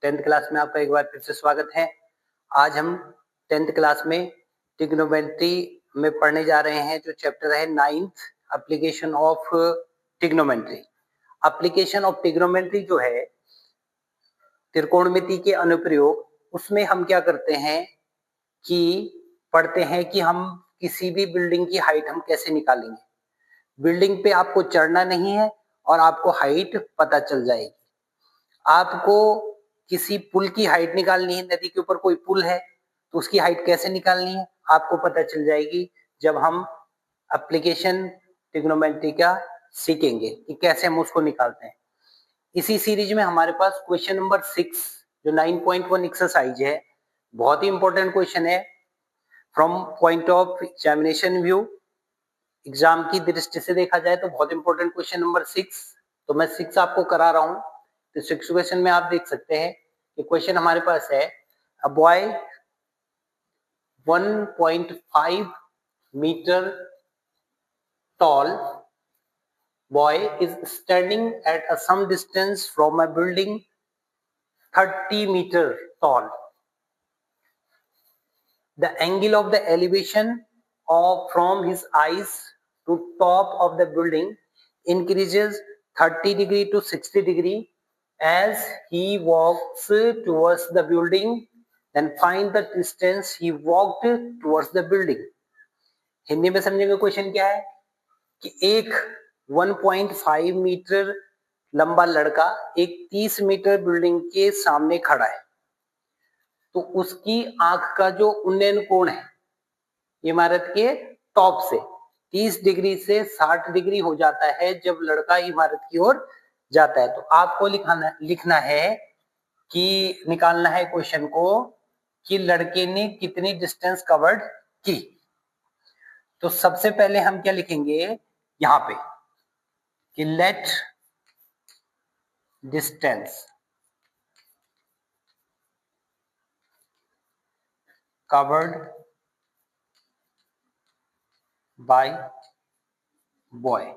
Tenth class में आपका एक बार फिर से स्वागत है। आज हम टेंथ क्लास में ट्रिग्नोमेट्री में पढ़ने जा रहे हैं जो चैप्टर है 9th application of trigonometry. Application of trigonometry जो है त्रिकोणमिति के अनुप्रयोग, उसमें हम क्या करते हैं कि पढ़ते हैं कि हम किसी भी बिल्डिंग की हाइट हम कैसे निकालेंगे। बिल्डिंग पे आपको चढ़ना नहीं है और आपको हाइट पता चल जाएगी। आपको किसी पुल की हाइट निकालनी है, नदी के ऊपर कोई पुल है तो उसकी हाइट कैसे निकालनी है आपको पता चल जाएगी जब हम एप्लीकेशन ट्रिग्नोमेट्री का सीखेंगे कि कैसे हम उसको निकालते हैं। इसी सीरीज में हमारे पास क्वेश्चन नंबर 6 जो 9.1 एक्सरसाइज है, बहुत ही इंपॉर्टेंट क्वेश्चन है from point of examination view. Exam की दृष्टि से देखा जाए तो बहुत इंपॉर्टेंट क्वेश्चन नंबर 6, तो मैं 6 आपको करा रहा हूं। तो 6 क्वेश्चन में आप देख सकते हैं कि क्वेश्चन हमारे पास है a boy 1.5 metre tall boy is standing at a some distance from a building 30 meter tall. The angle of the elevation of from his eyes to top of the building increases 30 degree to 60 degree as he walks towards the building. Then find the distance he walked towards the building. Hindi में समझेंगे question क्या है कि एक 1.5 metre लंबा लड़का एक 30 metre building के सामने खड़ा है, तो उसकी आंख का जो उन्नयन कोण है इमारत के टॉप से 30 डिग्री से 60 डिग्री हो जाता है जब लड़का इमारत की ओर जाता है। तो आपको लिखना है कि निकालना है क्वेश्चन को कि लड़के ने कितनी डिस्टेंस कवर्ड की। तो सबसे पहले हम क्या लिखेंगे यहां पे कि let distance covered by boy.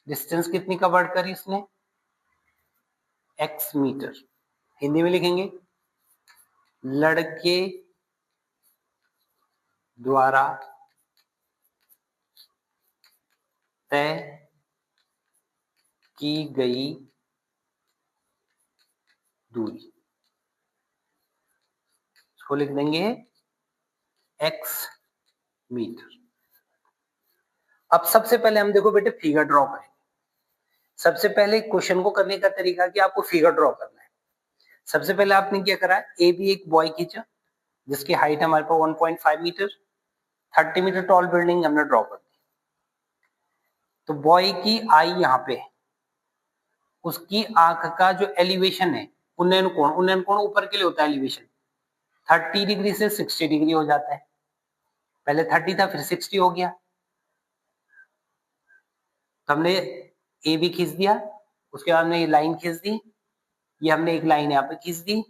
Distance कितनी कवर्ड करी उसने, x मीटर। हिंदी में लिखेंगे लड़के द्वारा तय की गई दूरी, इसको लिख देंगे x मीटर। अब सबसे पहले हम देखो बेटे फिगर ड्रॉ करेंगे। सबसे पहले क्वेश्चन को करने का तरीका कि आपको फिगर ड्रॉ करना है। सबसे पहले आपने क्या करा, ए बी एक बॉय खींचा जिसकी हाइट हमारे पास 1.5 मीटर, 30 मीटर टॉल बिल्डिंग हमने ड्रॉ कर दी। तो बॉय की आई यहाँ पे है, उसकी आंख का जो एलिवेशन है उन्नयन कोण ऊपर के लिए होता है एलिवेशन, 30 डिग्री से 60 डिग्री हो जाता है। पहले 30 था फिर 60 हो गया, तो हमने ए बी खींच दिया, उसके बाद में ये लाइन खींच दी, ये हमने एक लाइन यहाँ पे खींच दी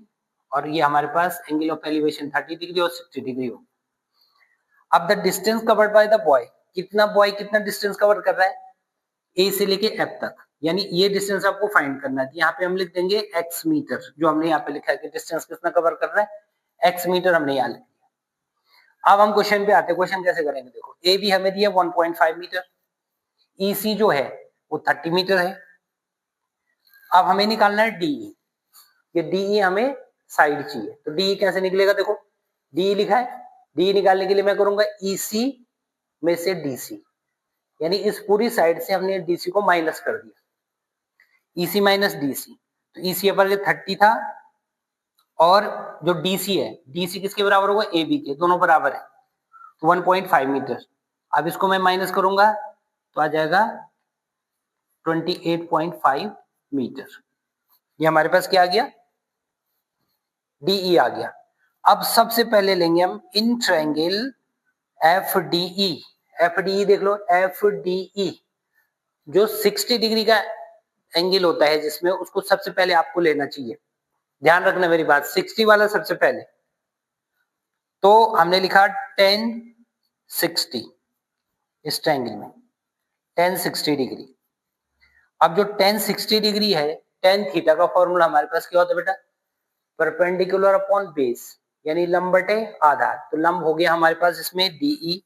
और ये हमारे पास एंगल ऑफ एलिवेशन 30 डिग्री और 60 डिग्री हो। अब the distance covered by the boy, boy कितना डिस्टेंस कवर कर रहा है ए से लेके एफ तक, यानी ये डिस्टेंस आपको फाइंड करना है। यहाँ पे हम लिख देंगे x मीटर, जो हमने यहाँ पे लिखा है कि डिस्टेंस कितना कवर कर रहा है x मीटर, हमने यहाँ लिख दिया। अब हम क्वेश्चन पे आते हैं, क्वेश्चन कैसे करेंगे। देखो ए बी हमें दिया 1.5 मीटर, EC जो है वो 30 मीटर है। अब हमें निकालना है DE, ये DE हमें साइड चाहिए, तो DE कैसे निकलेगा, देखो DE लिखा है, DE निकालने के लिए मैं करूंगा EC में से DC, यानी इस पूरी साइड से हमने DC को माइनस कर दिया, EC माइनस DC। तो EC पर 30 था और जो DC है, DC किसके बराबर होगा, AB के, दोनों बराबर है, तो 1.5 मीटर। अब इसको मैं माइनस करूंगा तो आ जाएगा 28.5 मीटर। ये हमारे पास क्या आ गया, DE आ गया। अब सबसे पहले लेंगे हम इन ट्रायंगल FDE, FDE देख लो, FDE जो 60 डिग्री का एंगल होता है जिसमें, उसको सबसे पहले आपको लेना चाहिए। ध्यान रखना मेरी बात, 60 वाला सबसे पहले। तो हमने लिखा 1060 इस ट्रायंगल में 1060 डिग्री। अब जो 1060 डिग्री है, टेन थीटा का फॉर्मूला हमारे पास क्या होता है बेटा, परपेंडिकुलर अपॉन बेस, यानी लंब बटे आधार। तो लंब हो गया हमारे पास इसमें डीई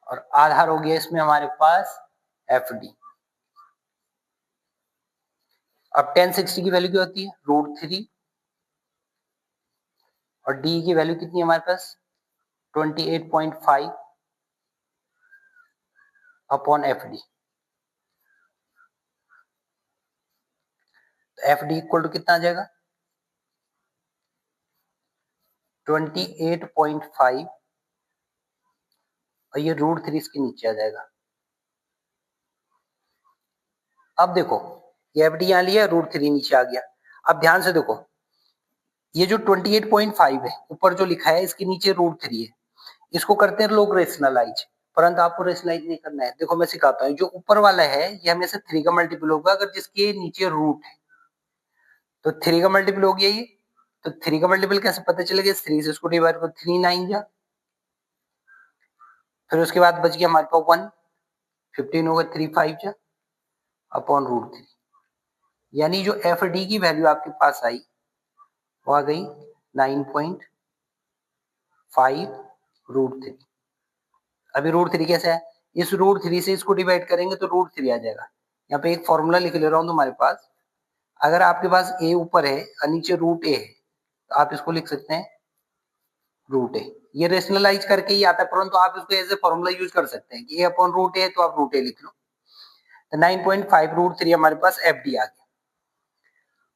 और आधार हो गया इसमें हमारे पास एफ डी। अब tan 60 की वैल्यू क्या होती है, √3, और डी की वैल्यू कितनी है हमारे पास 28.5 अपॉन एफ डी। तो एफ डी इक्वल टू कितना आ जाएगा 28.5, और ये √3 इसके नीचे आ जाएगा। अब देखो ये एफ डी यहाँ लिया, √3 नीचे आ गया। अब ध्यान से देखो ये जो 28.5 है ऊपर जो लिखा है इसके नीचे √3 है, इसको करते हैं लोग रेशनलाइज, परंतु आपको रेशनलाइज नहीं करना है। देखो मैं सिखाता हूँ, जो ऊपर वाला है ये हमेशा 3 का मल्टीपल होगा अगर जिसके नीचे रूट है, तो 3 का मल्टीपल हो गया ये। तो 3 का मल्टीपल कैसे पता चलेगा, 3 से इसको डिवाइड करो, 3 9 जा, फिर उसके बाद बच गया हमारे पास 1, 15 होगा, 3 5 जा अपॉन √3, यानी जो एफ डी की वैल्यू आपके पास आई वो आ गई 9.5 √3। अभी √3 कैसे है, इस √3 से इसको डिवाइड करेंगे तो √3 आ जाएगा। यहाँ पे एक फॉर्मूला लिख ले रहा हूँ तुम्हारे पास, अगर आपके पास ए ऊपर है और नीचे √a है तो आप इसको लिख सकते हैं √a। ये रेशनलाइज करके ही आता है, परंतु आप इसको एज ए फॉर्मूला यूज कर सकते हैं कि a अपॉन √a है तो आप √a लिख लो। तो 9.5 √3 हमारे पास एफ डी आ गया।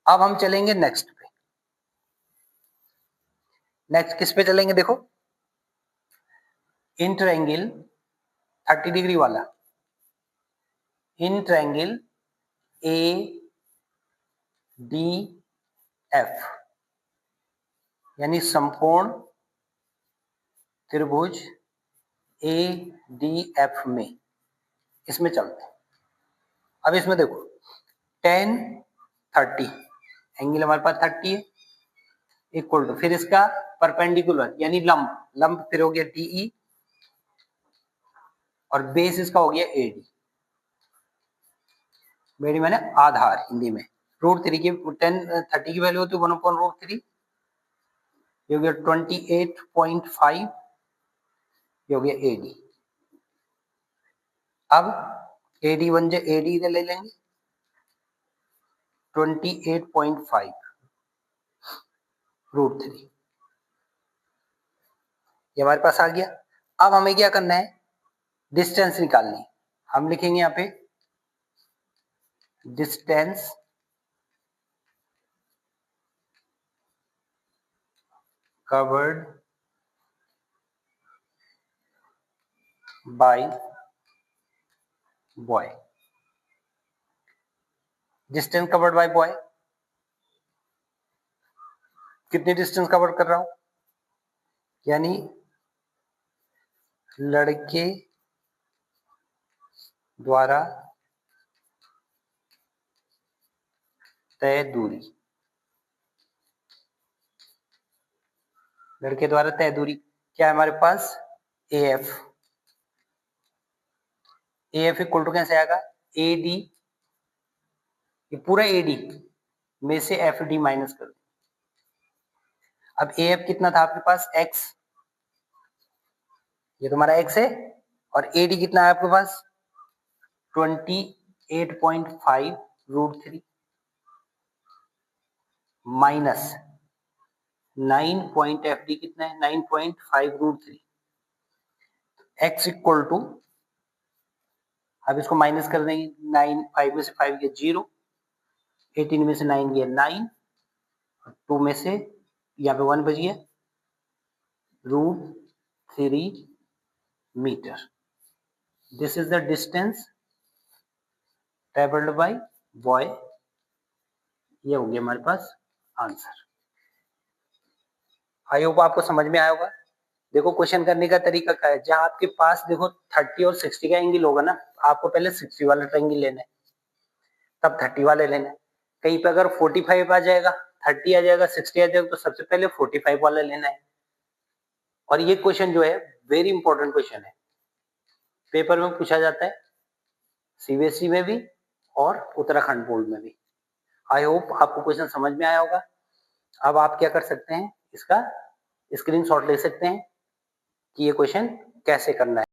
अब हम चलेंगे नेक्स्ट पे। नेक्स्ट किस पे चलेंगे, देखो इन ट्रायंगल 30 डिग्री वाला, in triangle A D F, यानी समकोण त्रिभुज ए डी एफ में, इसमें चलते हैं। अब इसमें देखो tan 30 एंगल हमारे पास 30 है, इक्वल टू फिर इसका परपेंडिकुलर यानी लंब, लंब फिर हो गया डीई और बेस इसका हो गया एडी, बेडी मैंने आधार हिंदी में। √3 की 30 की वैल्यू होती है 1/√3, ये हो गया 28.5, ये हो गया एडी। अब एडी बन जाए, एडी ले लेंगे 28.5 √3, ये हमारे पास आ गया। अब हमें क्या करना है, डिस्टेंस निकालनी। हम लिखेंगे यहाँ पे distance covered by boy. Distance covered by boy, कितनी डिस्टेंस कवर कर रहा हूं, यानी लड़के द्वारा तय दूरी, लड़के द्वारा तय दूरी क्या है हमारे पास AF, AF इक्वल टू कैसे आएगा AD, ये पूरा AD में से FD माइनस कर दो। अब AF कितना था आपके पास X, ये तुम्हारा X है, और AD कितना है आपके पास 28.5 √3 माइनस 9 FD कितना है 9.5 √3, X इक्वल टू, अब इसको माइनस कर देंगे, 9 5 में से 5 गया 0, 18 में से 9 गया 9, 2 में से यहाँ पे 1 बच गया √3 metre. This is the distance travelled by boy, ये हो गया हमारे पास आंसर। आई होप आपको समझ में आया होगा। देखो क्वेश्चन करने का तरीका क्या है, जहां आपके पास देखो 30 और 60 का एंगल होगा ना, आपको पहले 60 वाला ट्रायंगल लेना है, तब 30 वाले लेना है। कहीं पे अगर 45 आ जाएगा, 30 आ जाएगा, 60 आ जाएगा, तो सबसे पहले 45 वाला लेना है। और ये क्वेश्चन जो है वेरी इंपॉर्टेंट क्वेश्चन है, पेपर में पूछा जाता है, सीबीएसई में भी और उत्तराखंड बोर्ड में भी। आई होप आपको क्वेश्चन समझ में आया होगा। अब आप क्या कर सकते हैं, इसका स्क्रीनशॉट ले सकते हैं कि ये क्वेश्चन कैसे करना है।